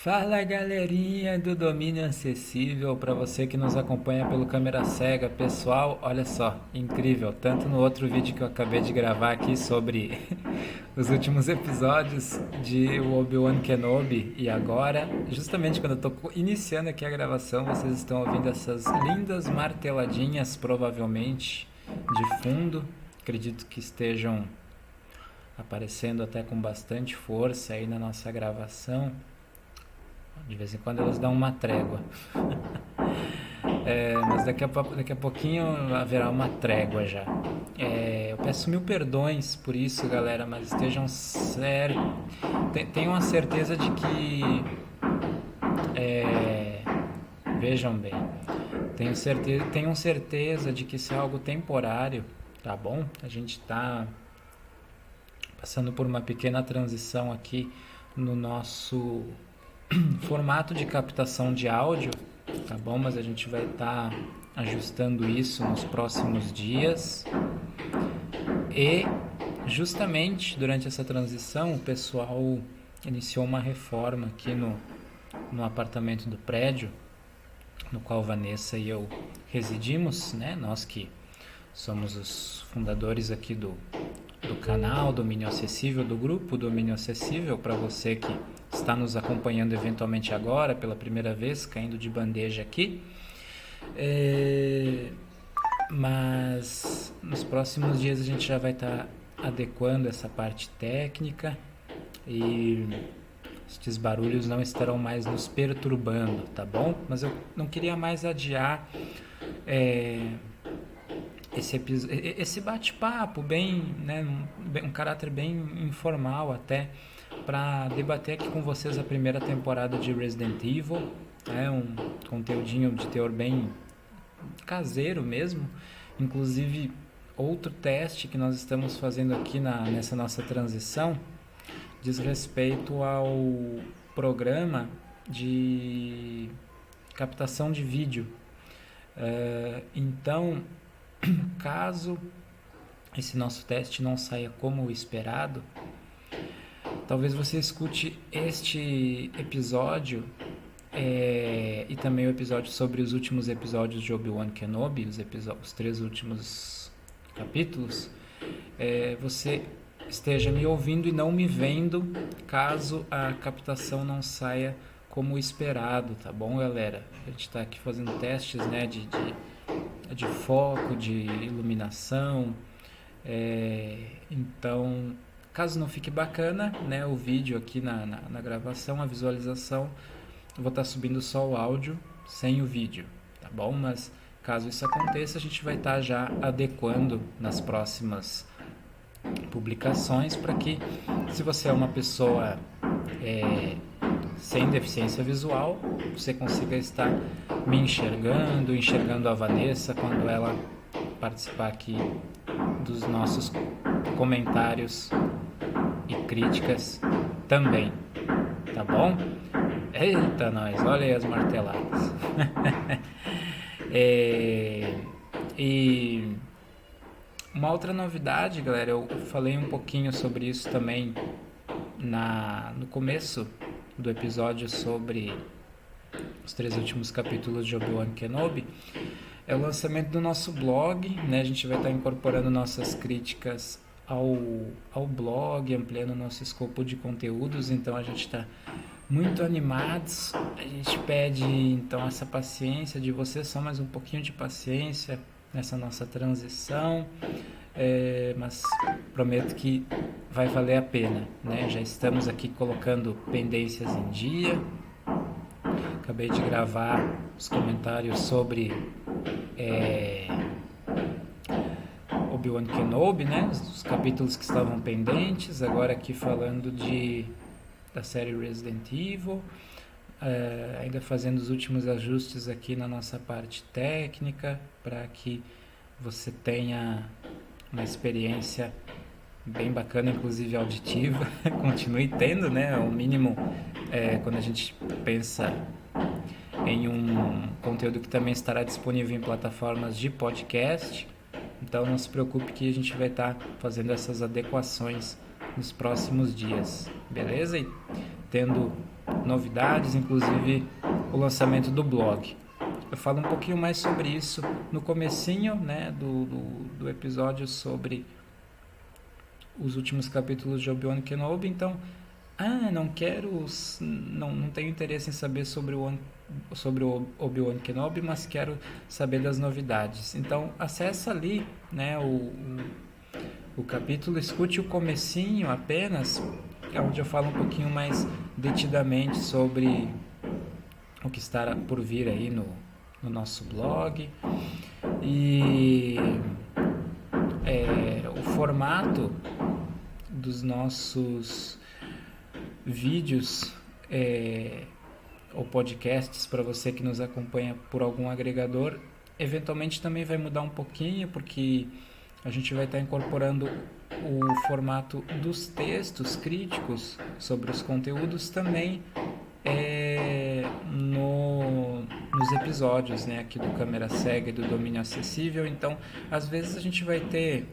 Fala galerinha do Domínio Acessível, para você que nos acompanha pelo câmera cega, pessoal, olha só, incrível, tanto no outro vídeo que eu acabei de gravar aqui sobre os últimos episódios de Obi-Wan Kenobi e agora, justamente quando eu tô iniciando aqui a gravação, vocês estão ouvindo essas lindas marteladinhas, provavelmente de fundo, acredito que estejam aparecendo até com bastante força aí na nossa gravação. De vez em quando elas dão uma trégua. Mas daqui a pouquinho haverá uma trégua já. Eu peço mil perdões por isso, galera, mas estejam certos. Tenham a certeza de que. é, Vejam bem. Tenham certeza de que isso é algo temporário, tá bom? A gente está passando por uma pequena transição aqui no nosso formato de captação de áudio, tá bom? Mas a gente vai estar ajustando isso nos próximos dias. E justamente durante essa transição, o pessoal iniciou uma reforma aqui no apartamento do prédio, no qual Vanessa e eu residimos, né? Nós que somos os fundadores aqui do canal Domínio Acessível, do grupo Domínio Acessível, para você que está nos acompanhando eventualmente agora, pela primeira vez, caindo de bandeja aqui. Mas nos próximos dias a gente já vai estar adequando essa parte técnica e estes barulhos não estarão mais nos perturbando, tá bom? Mas eu não queria mais adiar é, esse bate-papo bem, né, um caráter bem informal até, para debater aqui com vocês a primeira temporada de Resident Evil, um conteúdinho de teor bem caseiro mesmo, inclusive outro teste que nós estamos fazendo aqui nessa nossa transição diz respeito ao programa de captação de vídeo. Então, caso esse nosso teste não saia como o esperado, talvez você escute este episódio e também o episódio sobre os últimos episódios de Obi-Wan Kenobi, os 3 últimos capítulos. Você esteja me ouvindo e não me vendo, caso a captação não saia como esperado, tá bom, galera? A gente está aqui fazendo testes, né, de foco, de iluminação. Então, caso não fique bacana, né, o vídeo aqui na gravação, a visualização, eu vou estar subindo só o áudio sem o vídeo, tá bom? Mas caso isso aconteça, a gente vai estar já adequando nas próximas publicações para que, se você é uma pessoa sem deficiência visual, você consiga estar me enxergando a Vanessa quando ela participar aqui dos nossos comentários e críticas também, tá bom? Eita, nós, olha aí as marteladas. E uma outra novidade, galera, eu falei um pouquinho sobre isso também no começo do episódio sobre os 3 últimos capítulos de Obi-Wan Kenobi, é o lançamento do nosso blog, né? A gente vai estar incorporando nossas críticas ao blog, ampliando nosso escopo de conteúdos, então a gente está muito animados. A gente pede então essa paciência de vocês, só mais um pouquinho de paciência nessa nossa transição, mas prometo que vai valer a pena, né? Já estamos aqui colocando pendências em dia. Acabei de gravar os comentários sobre Obi-Wan Kenobi, né? Os capítulos que estavam pendentes. Agora aqui falando da série Resident Evil. Ainda fazendo os últimos ajustes aqui na nossa parte técnica para que você tenha uma experiência bem bacana, inclusive auditiva. Continue tendo, né? O mínimo quando a gente pensa em um conteúdo que também estará disponível em plataformas de podcast. Então não se preocupe que a gente vai estar fazendo essas adequações nos próximos dias, beleza? E tendo novidades, inclusive o lançamento do blog. Eu falo um pouquinho mais sobre isso no comecinho, né, do episódio sobre os últimos capítulos de Obi-Wan Kenobi. Então, não tenho interesse em saber sobre o Obi-Wan Kenobi, mas quero saber das novidades. Então, acessa ali, né, o capítulo, escute o comecinho apenas, onde eu falo um pouquinho mais detidamente sobre o que está por vir aí no nosso blog. E o formato dos nossos vídeos ou podcasts, para você que nos acompanha por algum agregador, eventualmente também vai mudar um pouquinho, porque a gente vai estar incorporando o formato dos textos críticos sobre os conteúdos também nos episódios, né, aqui do Câmera Cega e do Domínio Acessível. Então, às vezes a gente vai ter,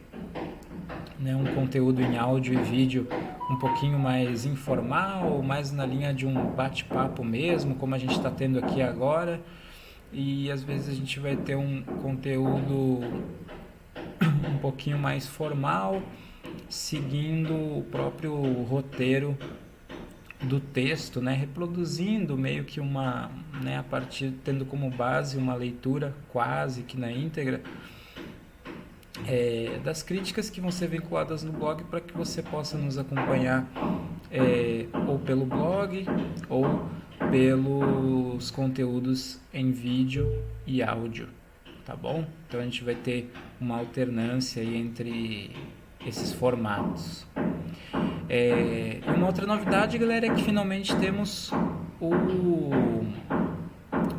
né, um conteúdo em áudio e vídeo um pouquinho mais informal, mais na linha de um bate-papo mesmo, como a gente está tendo aqui agora, e às vezes a gente vai ter um conteúdo um pouquinho mais formal, seguindo o próprio roteiro do texto, né, reproduzindo meio que a partir, tendo como base uma leitura quase que na íntegra das críticas que vão ser vinculadas no blog, para que você possa nos acompanhar ou pelo blog ou pelos conteúdos em vídeo e áudio, tá bom? Então a gente vai ter uma alternância aí entre esses formatos. Uma outra novidade, galera, é que finalmente temos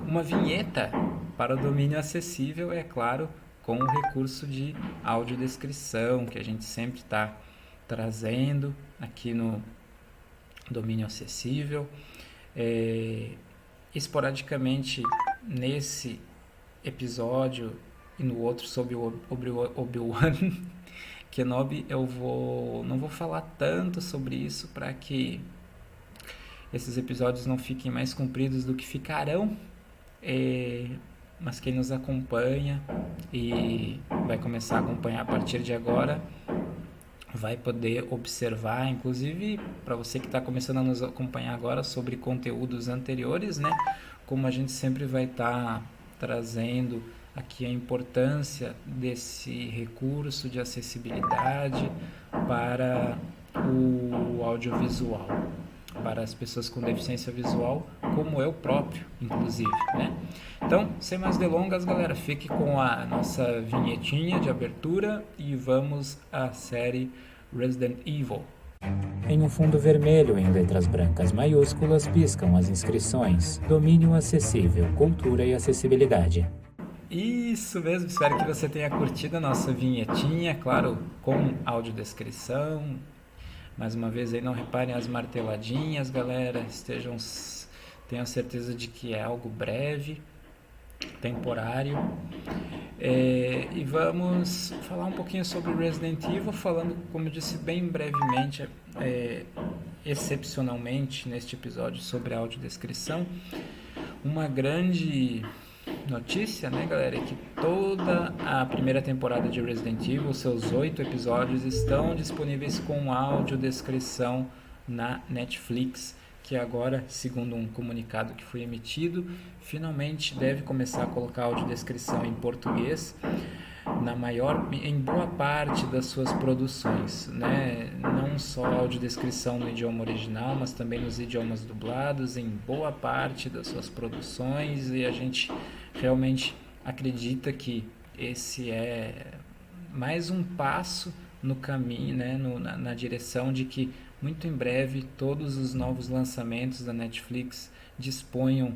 uma vinheta para o domínio acessível, é claro, com o recurso de audiodescrição que a gente sempre está trazendo aqui no domínio acessível. Esporadicamente, nesse episódio e no outro sobre o Obi-Wan Kenobi, não vou falar tanto sobre isso, para que esses episódios não fiquem mais compridos do que ficarão, mas quem nos acompanha e vai começar a acompanhar a partir de agora vai poder observar, inclusive para você que está começando a nos acompanhar agora, sobre conteúdos anteriores, né? Como a gente sempre vai estar trazendo aqui a importância desse recurso de acessibilidade para o audiovisual, para as pessoas com deficiência visual, como eu próprio, inclusive, né? Então, sem mais delongas, galera, fique com a nossa vinhetinha de abertura e vamos à série Resident Evil. Em um fundo vermelho, em letras brancas maiúsculas, piscam as inscrições: Domínio Acessível, Cultura e Acessibilidade. Isso mesmo, espero que você tenha curtido a nossa vinhetinha, claro, com audiodescrição. Mais uma vez aí, não reparem as marteladinhas, galera, tenham certeza de que é algo breve, temporário. E vamos falar um pouquinho sobre Resident Evil, falando, como eu disse, bem brevemente, excepcionalmente neste episódio, sobre a audiodescrição. Uma grande notícia, né, galera, é que toda a primeira temporada de Resident Evil, seus 8 episódios, estão disponíveis com audiodescrição na Netflix, que agora, segundo um comunicado que foi emitido, finalmente deve começar a colocar audiodescrição em português em boa parte das suas produções, né? Não só audiodescrição no idioma original, mas também nos idiomas dublados em boa parte das suas produções, e a gente realmente acredita que esse é mais um passo no caminho, né? Na direção de que muito em breve todos os novos lançamentos da Netflix disponham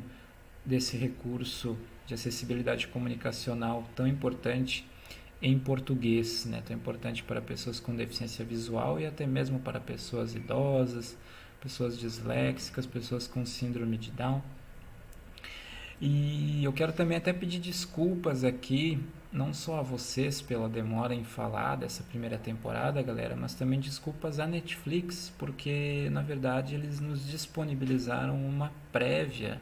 desse recurso de acessibilidade comunicacional tão importante em português, né? Tão importante para pessoas com deficiência visual e até mesmo para pessoas idosas, pessoas disléxicas, pessoas com síndrome de Down. E eu quero também até pedir desculpas aqui não só a vocês pela demora em falar dessa primeira temporada, galera, mas também desculpas à Netflix, porque na verdade eles nos disponibilizaram uma prévia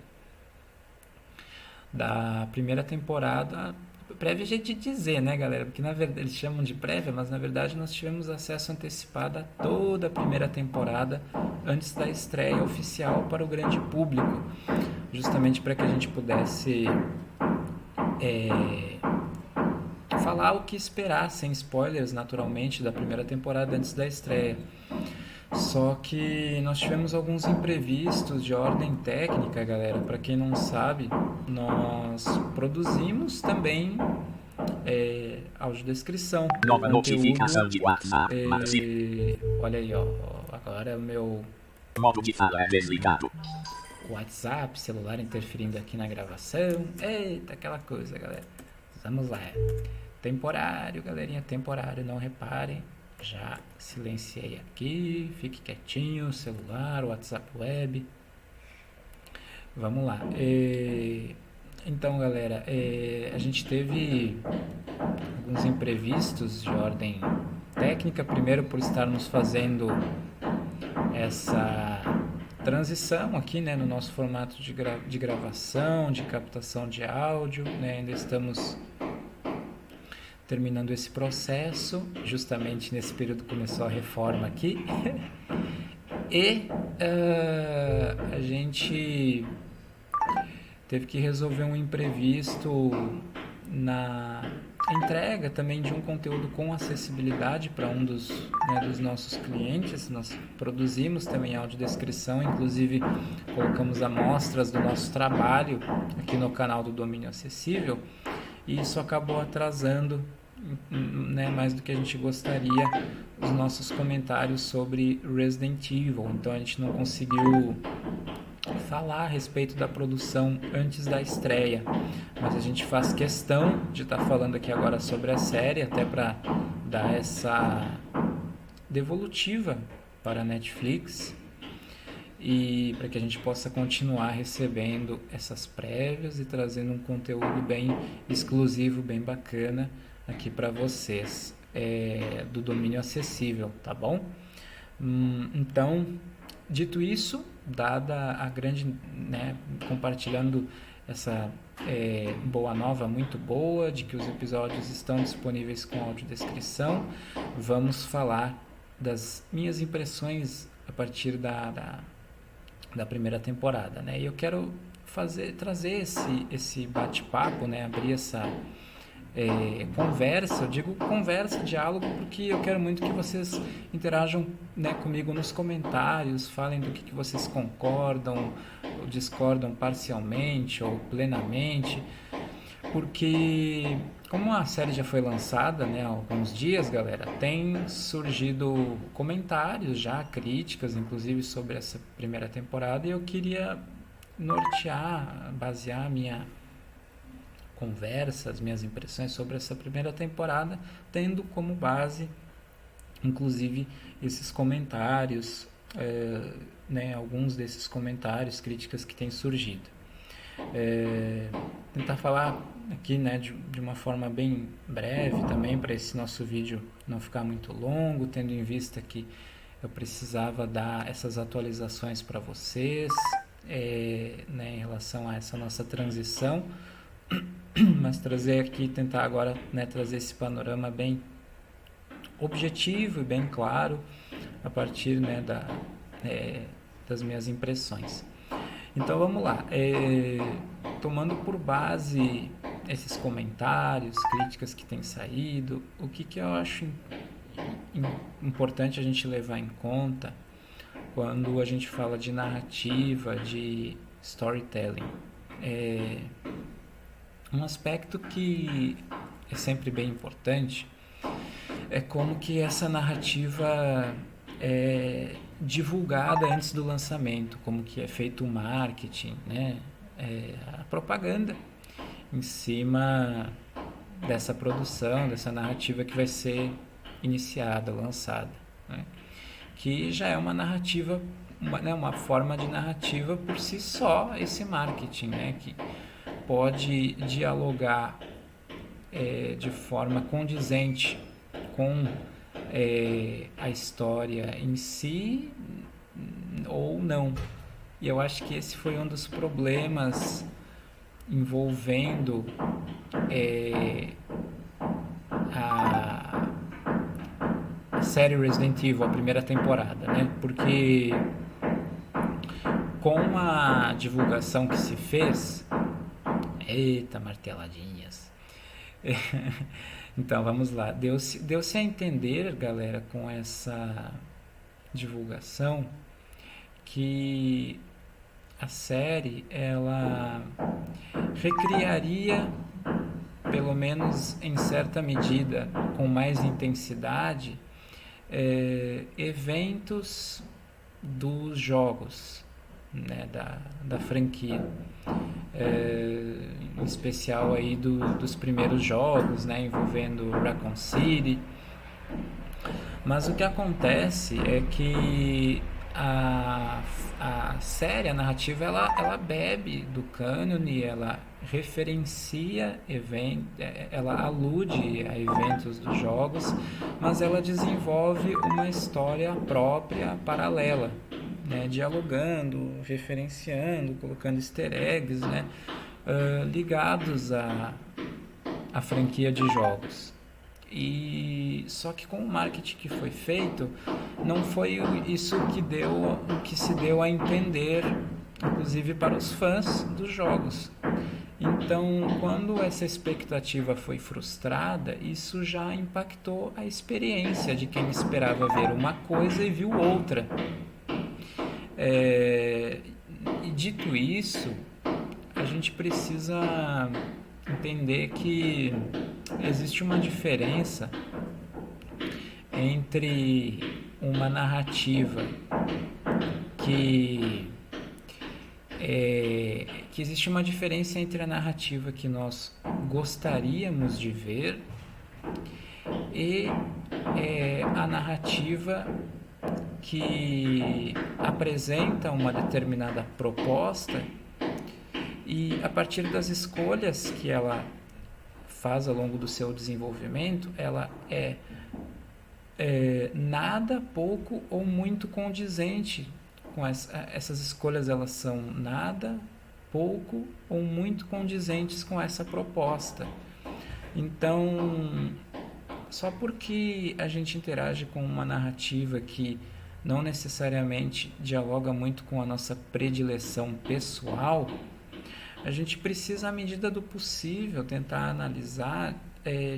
da primeira temporada. Prévia é jeito de dizer, né, galera? Porque na verdade eles chamam de prévia, mas na verdade nós tivemos acesso antecipado a toda a primeira temporada antes da estreia oficial para o grande público, justamente para que a gente pudesse falar o que esperar, sem spoilers, naturalmente, da primeira temporada antes da estreia. Só que nós tivemos alguns imprevistos de ordem técnica, galera. Para quem não sabe, nós produzimos também audiodescrição. Nova conteúdo, notificação de WhatsApp. olha aí, ó. Agora o meu Modo de fala é desligado. WhatsApp, celular interferindo aqui na gravação. Eita, aquela coisa, galera. Vamos lá. Temporário, galerinha, temporário, não reparem. Já silenciei aqui, fique quietinho, celular, WhatsApp web. Vamos lá. Então, galera, a gente teve alguns imprevistos de ordem técnica. Primeiro, por estarmos fazendo essa transição aqui, né, no nosso formato de gravação, de captação de áudio, né, ainda estamos terminando esse processo, justamente nesse período começou a reforma aqui, e a gente teve que resolver um imprevisto na entrega também de um conteúdo com acessibilidade para um dos nossos clientes. Nós produzimos também audiodescrição, inclusive colocamos amostras do nosso trabalho aqui no canal do Domínio Acessível, e isso acabou atrasando, né, mais do que a gente gostaria, os nossos comentários sobre Resident Evil. Então a gente não conseguiu falar a respeito da produção antes da estreia, mas a gente faz questão de estar falando aqui agora sobre a série, até para dar essa devolutiva para a Netflix e para que a gente possa continuar recebendo essas prévias e trazendo um conteúdo bem exclusivo, bem bacana aqui para vocês, do Domínio Acessível, tá bom? Então, dito isso, dada a grande, né, compartilhando essa boa nova muito boa de que os episódios estão disponíveis com audiodescrição, vamos falar das minhas impressões a partir da primeira temporada, né? E eu quero trazer esse bate-papo, né, abrir essa conversa. Eu digo conversa, diálogo, porque eu quero muito que vocês interajam, né, comigo nos comentários, falem do que vocês concordam ou discordam parcialmente ou plenamente, porque como a série já foi lançada, né, há alguns dias, galera, tem surgido comentários já, críticas, inclusive sobre essa primeira temporada, e eu queria nortear, basear a minha conversa, as minhas impressões sobre essa primeira temporada, tendo como base, inclusive, esses comentários, né, alguns desses comentários, críticas que têm surgido. Tentar falar aqui, né, de uma forma bem breve também, para esse nosso vídeo não ficar muito longo, tendo em vista que eu precisava dar essas atualizações para vocês, né, em relação a essa nossa transição, mas trazer aqui, tentar agora, né, trazer esse panorama bem objetivo e bem claro a partir, né, das minhas impressões. Então vamos lá, tomando por base esses comentários, críticas que têm saído, o que eu acho importante a gente levar em conta quando a gente fala de narrativa, de storytelling. Um aspecto que é sempre bem importante é como que essa narrativa é divulgada antes do lançamento, como que é feito o marketing, né? A propaganda em cima dessa produção, dessa narrativa que vai ser iniciada, lançada, né? Que já é uma narrativa, uma forma de narrativa por si só, esse marketing, né? Que pode dialogar de forma condizente com a história em si ou não. E eu acho que esse foi um dos problemas envolvendo a série Resident Evil, a primeira temporada, né? Porque com a divulgação que se fez, eita, marteladinhas. Então, vamos lá. Deu-se a entender, galera, com essa divulgação, que a série, ela recriaria, pelo menos em certa medida, com mais intensidade, eventos dos jogos, né, da franquia, em especial aí dos primeiros jogos, né, envolvendo Raccoon City. Mas o que acontece é que a série, a narrativa, ela bebe do cânone, ela referencia ela alude a eventos dos jogos, mas ela desenvolve uma história própria, paralela, né, dialogando, referenciando, colocando easter eggs, né, ligados à franquia de jogos. E só que com o marketing que foi feito, não foi isso que se deu a entender, inclusive para os fãs dos jogos. Então, quando essa expectativa foi frustrada, isso já impactou a experiência de quem esperava ver uma coisa e viu outra. E dito isso, a gente precisa entender que existe uma diferença entre uma narrativa que existe uma diferença entre a narrativa que nós gostaríamos de ver e a narrativa que apresenta uma determinada proposta e, a partir das escolhas que ela faz ao longo do seu desenvolvimento, ela é nada, pouco ou muito condizente com essas escolhas. Elas são nada, pouco ou muito condizentes com essa proposta. Então, só porque a gente interage com uma narrativa que não necessariamente dialoga muito com a nossa predileção pessoal, a gente precisa, à medida do possível, tentar analisar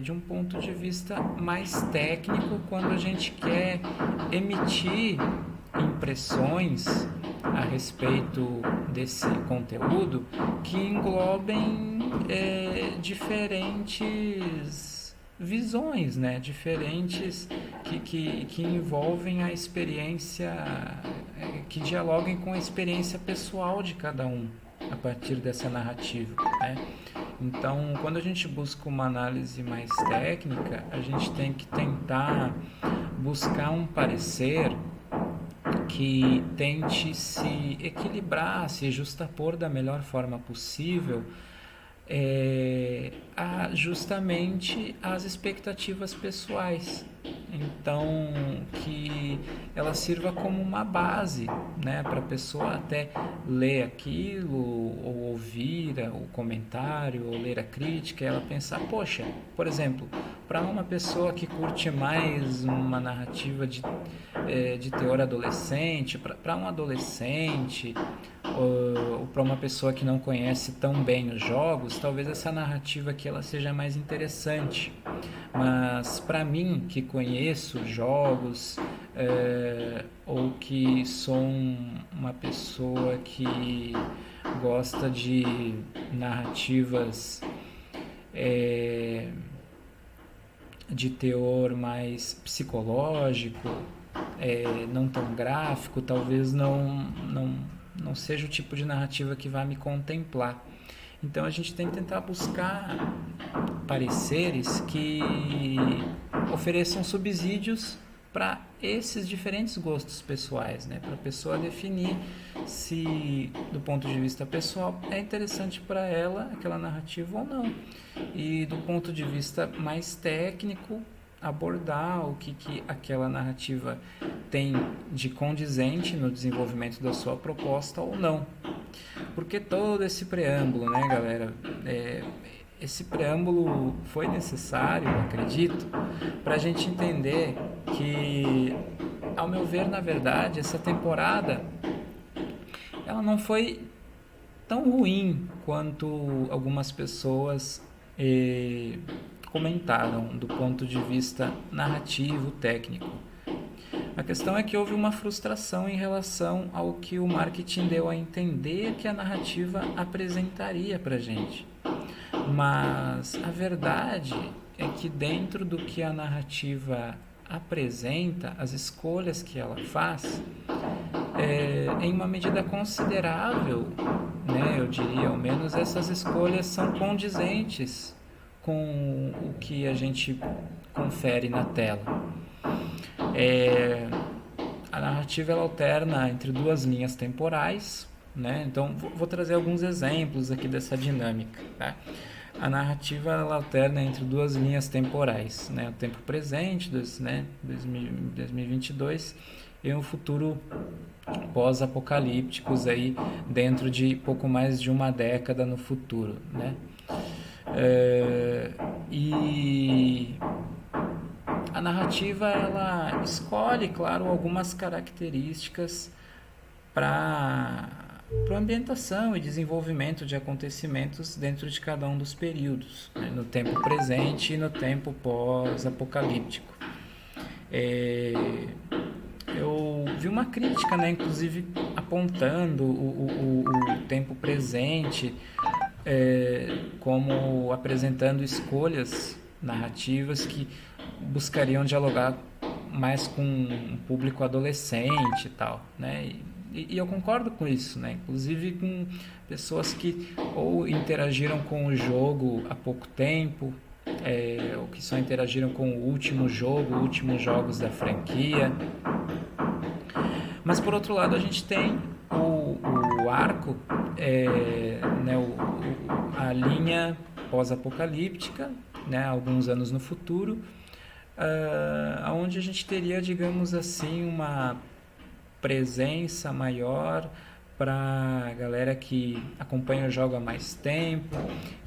de um ponto de vista mais técnico, quando a gente quer emitir impressões a respeito desse conteúdo que englobem diferentes visões, né? Diferentes que envolvem a experiência, que dialoguem com a experiência pessoal de cada um a partir dessa narrativa, né? Então, quando a gente busca uma análise mais técnica, a gente tem que tentar buscar um parecer que tente se equilibrar, se justapor da melhor forma possível justamente as expectativas pessoais. Então, que ela sirva como uma base, né, para a pessoa até ler aquilo, ou ouvir o comentário, ou ler a crítica, e ela pensar, poxa, por exemplo, para uma pessoa que curte mais uma narrativa de teor adolescente, para um adolescente, ou para uma pessoa que não conhece tão bem os jogos, talvez essa narrativa aqui ela seja mais interessante. Mas para mim, que conheço jogos, ou que sou uma pessoa que gosta de narrativas de teor mais psicológico, não tão gráfico, talvez não seja o tipo de narrativa que vai me contemplar. Então a gente tem que tentar buscar pareceres que ofereçam subsídios para esses diferentes gostos pessoais, né? Para a pessoa definir se, do ponto de vista pessoal, é interessante para ela aquela narrativa ou não. E do ponto de vista mais técnico, abordar o que aquela narrativa tem de condizente no desenvolvimento da sua proposta ou não. Porque todo esse preâmbulo, né, galera? Esse preâmbulo foi necessário, acredito, para a gente entender que, ao meu ver, na verdade, essa temporada ela não foi tão ruim quanto algumas pessoas comentaram do ponto de vista narrativo, técnico. A questão é que houve uma frustração em relação ao que o marketing deu a entender que a narrativa apresentaria para a gente. Mas a verdade é que dentro do que a narrativa apresenta, as escolhas que ela faz, em uma medida considerável, né, eu diria ao menos, essas escolhas são condizentes com o que a gente confere na tela. A narrativa ela alterna entre duas linhas temporais, né? Então vou trazer alguns exemplos aqui dessa dinâmica, tá? A narrativa ela alterna entre duas linhas temporais, né? O tempo presente, 2022, e um futuro pós-apocalípticos aí dentro de pouco mais de uma década no futuro, né? E a narrativa ela escolhe, claro, algumas características para a ambientação e desenvolvimento de acontecimentos dentro de cada um dos períodos, né? No tempo presente e no tempo pós-apocalíptico. Eu vi uma crítica, né, inclusive apontando o tempo presente como apresentando escolhas narrativas que buscariam dialogar mais com um público adolescente e tal, né? E eu concordo com isso, né? Inclusive com pessoas que ou interagiram com o jogo há pouco tempo, ou que só interagiram com o último jogo, últimos jogos da franquia. Mas por outro lado a gente tem o arco, né, a linha pós-apocalíptica, né, alguns anos no futuro, onde a gente teria, digamos assim, uma presença maior para a galera que acompanha o jogo há mais tempo,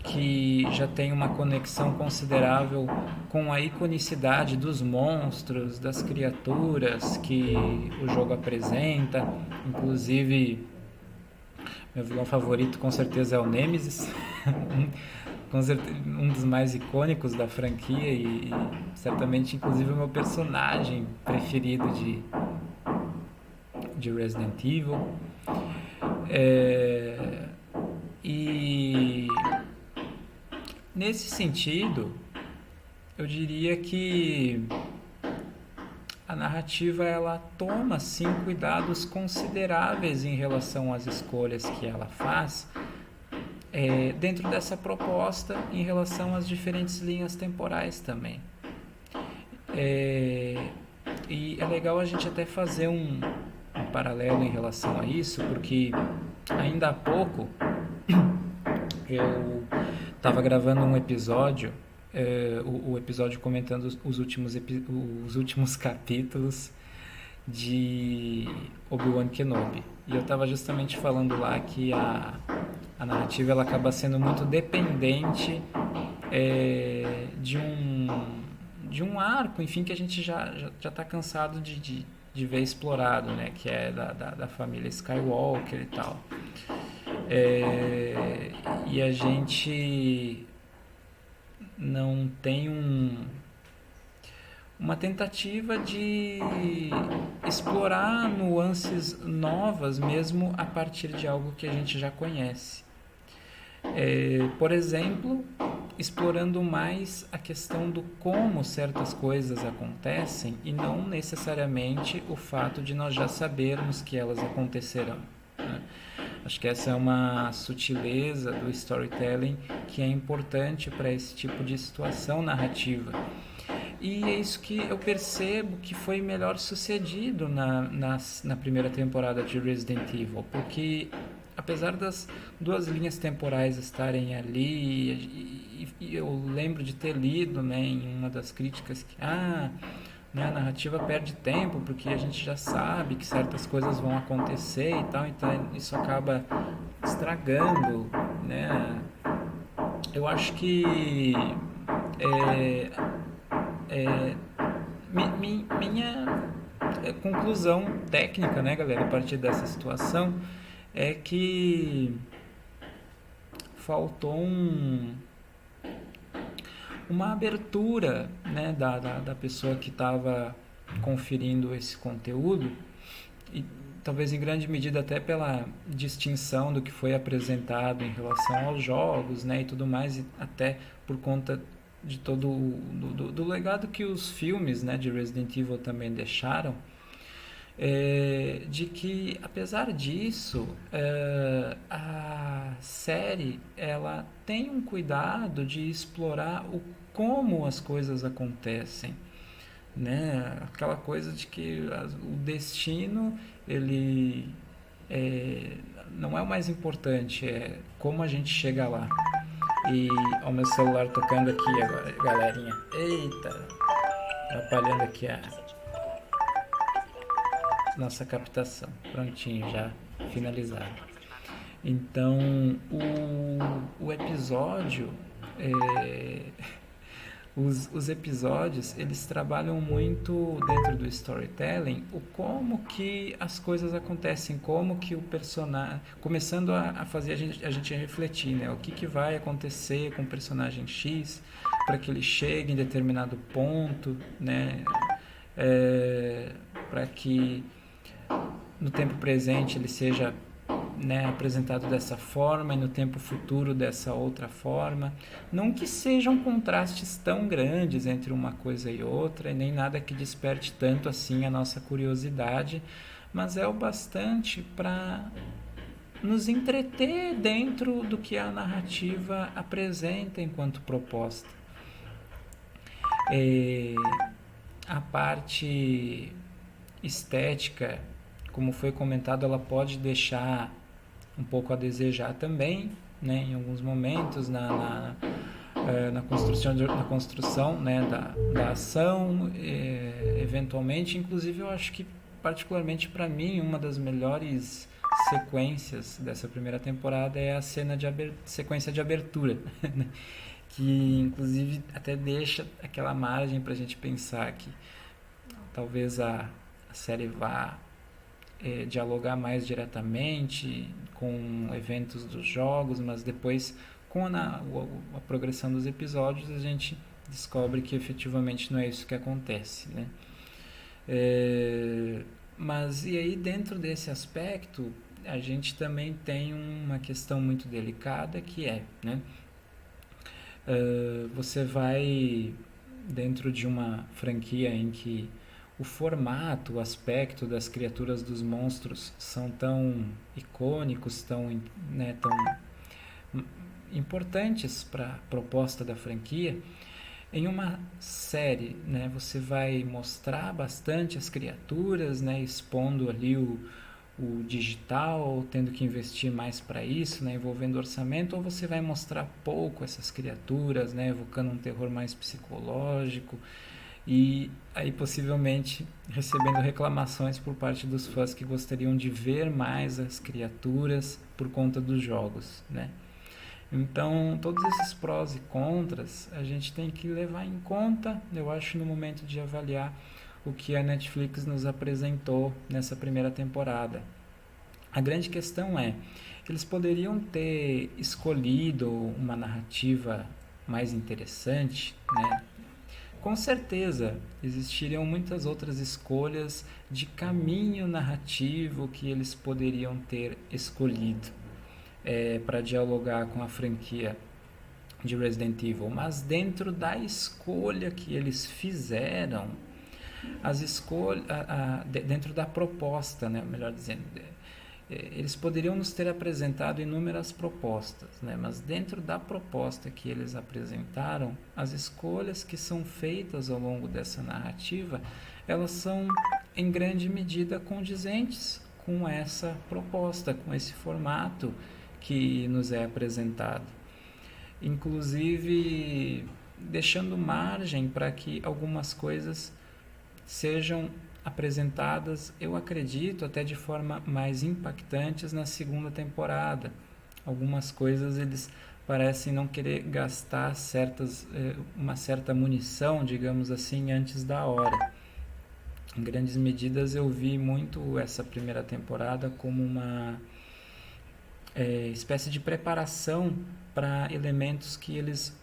que já tem uma conexão considerável com a iconicidade dos monstros, das criaturas que o jogo apresenta. Inclusive, meu vilão favorito com certeza é o Nemesis, um dos mais icônicos da franquia e certamente inclusive o meu personagem preferido de Resident Evil. E nesse sentido, eu diria que a narrativa ela toma sim cuidados consideráveis em relação às escolhas que ela faz dentro dessa proposta em relação às diferentes linhas temporais também. E é legal a gente até fazer um paralelo em relação a isso, porque ainda há pouco eu estava gravando um episódio, o episódio comentando os últimos capítulos de Obi-Wan Kenobi. E eu estava justamente falando lá que a narrativa ela acaba sendo muito dependente de um arco, enfim, que a gente já está cansado de ver explorado, né? Que é da família Skywalker e tal. E a gente não tem uma tentativa de explorar nuances novas mesmo a partir de algo que a gente já conhece. Por exemplo, explorando mais a questão do como certas coisas acontecem e não necessariamente o fato de nós já sabermos que elas acontecerão, né? Acho que essa é uma sutileza do storytelling que é importante para esse tipo de situação narrativa. E é isso que eu percebo que foi melhor sucedido na primeira temporada de Resident Evil, porque apesar das duas linhas temporais estarem ali, e eu lembro de ter lido, né, em uma das críticas que né, a narrativa perde tempo porque a gente já sabe que certas coisas vão acontecer e tal, então isso acaba estragando, né? Eu acho que é, é, minha conclusão técnica, né, galera, a partir dessa situação é que faltou uma abertura, né, da pessoa que estava conferindo esse conteúdo, e talvez em grande medida até pela distinção do que foi apresentado em relação aos jogos, né, e tudo mais, e até por conta de todo do legado que os filmes, né, de Resident Evil também deixaram, de que apesar disso a série ela tem um cuidado de explorar como as coisas acontecem, né? Aquela coisa de que o destino ele não é o mais importante, é como a gente chega lá. E o meu celular tocando aqui agora, galerinha. Eita, atrapalhando aqui a nossa captação. Prontinho, já finalizado. Então, o episódio, os episódios, eles trabalham muito dentro do storytelling, o como que as coisas acontecem, como que o personagem, começando a fazer a gente refletir, né? O que vai acontecer com o personagem X para que ele chegue em determinado ponto, né? Para que no tempo presente ele seja, né, apresentado dessa forma e no tempo futuro dessa outra forma. Não que sejam contrastes tão grandes entre uma coisa e outra, e nem nada que desperte tanto assim a nossa curiosidade, mas é o bastante para nos entreter dentro do que a narrativa apresenta enquanto proposta. A parte estética, como foi comentado, ela pode deixar um pouco a desejar também, né, em alguns momentos na construção, né, da ação, eventualmente. Inclusive, eu acho que particularmente para mim uma das melhores sequências dessa primeira temporada é a sequência de abertura, né, que inclusive até deixa aquela margem para a gente pensar que talvez a série vá dialogar mais diretamente com eventos dos jogos, mas depois com a progressão dos episódios a gente descobre que efetivamente não é isso que acontece, né? Mas e aí dentro desse aspecto a gente também tem uma questão muito delicada que né? Você vai dentro de uma franquia em que o formato, o aspecto das criaturas dos monstros são tão icônicos, tão importantes para a proposta da franquia. Em uma série, né, você vai mostrar bastante as criaturas, né, expondo ali o digital, tendo que investir mais para isso, né, envolvendo orçamento, ou você vai mostrar pouco essas criaturas, né, evocando um terror mais psicológico, e aí possivelmente recebendo reclamações por parte dos fãs que gostariam de ver mais as criaturas por conta dos jogos, né? Então, todos esses prós e contras a gente tem que levar em conta, eu acho, no momento de avaliar o que a Netflix nos apresentou nessa primeira temporada. A grande questão é, eles poderiam ter escolhido uma narrativa mais interessante, né? Com certeza existiriam muitas outras escolhas de caminho narrativo que eles poderiam ter escolhido para dialogar com a franquia de Resident Evil, mas dentro da escolha que eles fizeram, dentro da proposta, né, melhor dizendo, eles poderiam nos ter apresentado inúmeras propostas, né? Mas dentro da proposta que eles apresentaram, as escolhas que são feitas ao longo dessa narrativa, elas são em grande medida condizentes com essa proposta, com esse formato que nos é apresentado. Inclusive deixando margem para que algumas coisas sejam apresentadas, eu acredito, até de forma mais impactantes na segunda temporada. Algumas coisas eles parecem não querer gastar uma certa munição, digamos assim, antes da hora. Em grandes medidas eu vi muito essa primeira temporada como uma espécie de preparação para elementos que eles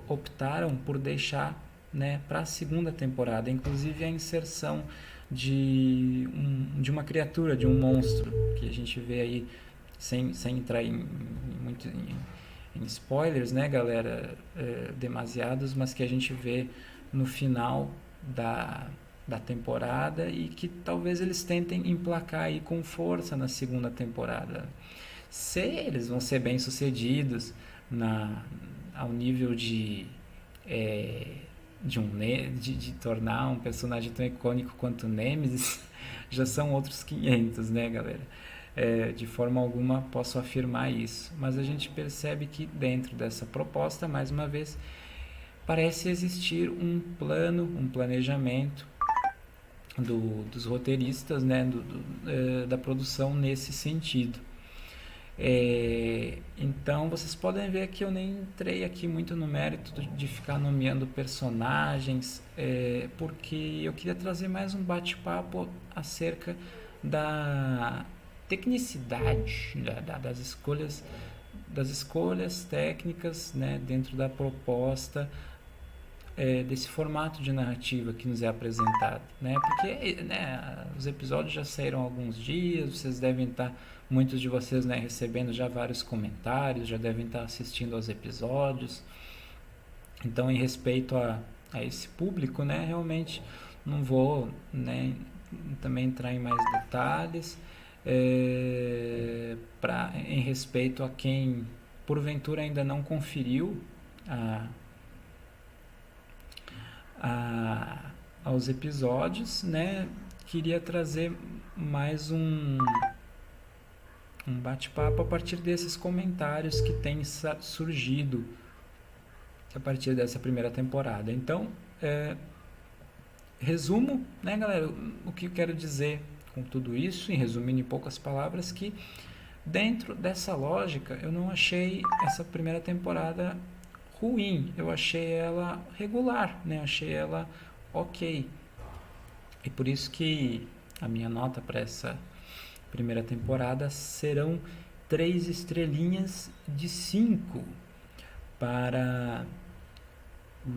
optaram por deixar, né, para a segunda temporada, inclusive a inserção de uma criatura, de um monstro, que a gente vê aí, sem entrar muito em spoilers, né, galera, demasiados, mas que a gente vê no final da temporada e que talvez eles tentem emplacar aí com força na segunda temporada. Se eles vão ser bem sucedidos ao nível de tornar um personagem tão icônico quanto o Nemesis, já são outros 500, né, galera? De forma alguma posso afirmar isso, mas a gente percebe que dentro dessa proposta, mais uma vez, parece existir um plano, um planejamento dos roteiristas, né, da produção nesse sentido. Então vocês podem ver que eu nem entrei aqui muito no mérito de ficar nomeando personagens, porque eu queria trazer mais um bate-papo acerca da tecnicidade das escolhas técnicas, né, dentro da proposta desse formato de narrativa que nos é apresentado, né? Porque, né, os episódios já saíram há alguns dias, vocês devem estar, muitos de vocês, né, recebendo já vários comentários, já devem estar assistindo aos episódios. Então, em respeito a esse público, né, realmente não vou, né, também entrar em mais detalhes, em respeito a quem porventura ainda não conferiu aos episódios, né? Queria trazer mais um bate-papo a partir desses comentários que têm surgido a partir dessa primeira temporada. Então, resumo, né, galera, o que eu quero dizer com tudo isso, resumindo em poucas palavras, que dentro dessa lógica eu não achei essa primeira temporada ruim, eu achei ela regular, né? Achei ela ok. E por isso que a minha nota para essa primeira temporada serão 3 estrelinhas de 5 para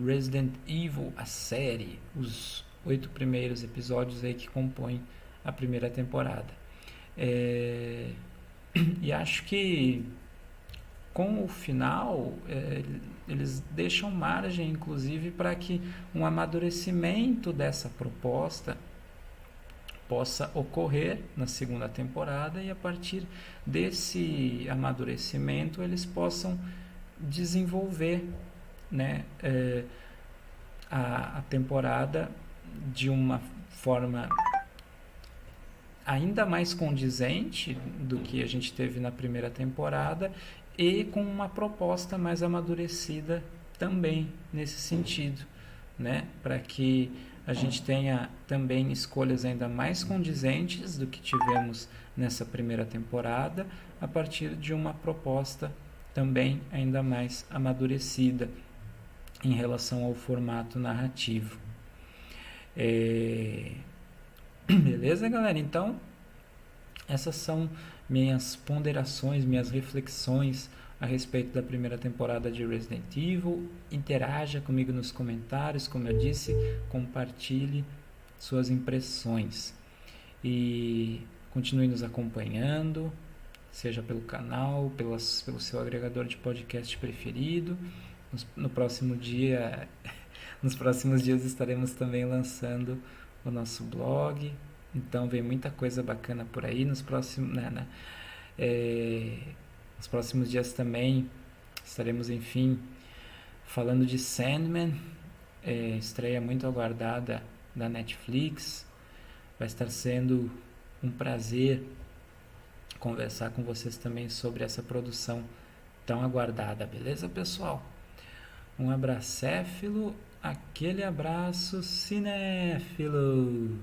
Resident Evil, a série, os 8 primeiros episódios aí que compõem a primeira temporada. E acho que com o final eles deixam margem, inclusive, para que um amadurecimento dessa proposta possa ocorrer na segunda temporada, e a partir desse amadurecimento eles possam desenvolver, né, a temporada de uma forma ainda mais condizente do que a gente teve na primeira temporada, e com uma proposta mais amadurecida também nesse sentido, né? Para que a gente tenha também escolhas ainda mais condizentes do que tivemos nessa primeira temporada, a partir de uma proposta também ainda mais amadurecida em relação ao formato narrativo. Beleza, galera? Então, essas são minhas ponderações, minhas reflexões a respeito da primeira temporada de Resident Evil. Interaja comigo nos comentários, como eu disse, compartilhe suas impressões. E continue nos acompanhando, seja pelo canal, pelo seu agregador de podcast preferido. Nos próximos dias estaremos também lançando o nosso blog, Então vem muita coisa bacana por aí nos próximos, nos próximos dias também estaremos, enfim, falando de Sandman, estreia muito aguardada da Netflix. Vai estar sendo um prazer conversar com vocês também sobre essa produção tão aguardada, beleza, pessoal? Um abracéfilo, aquele abraço cinéfilo!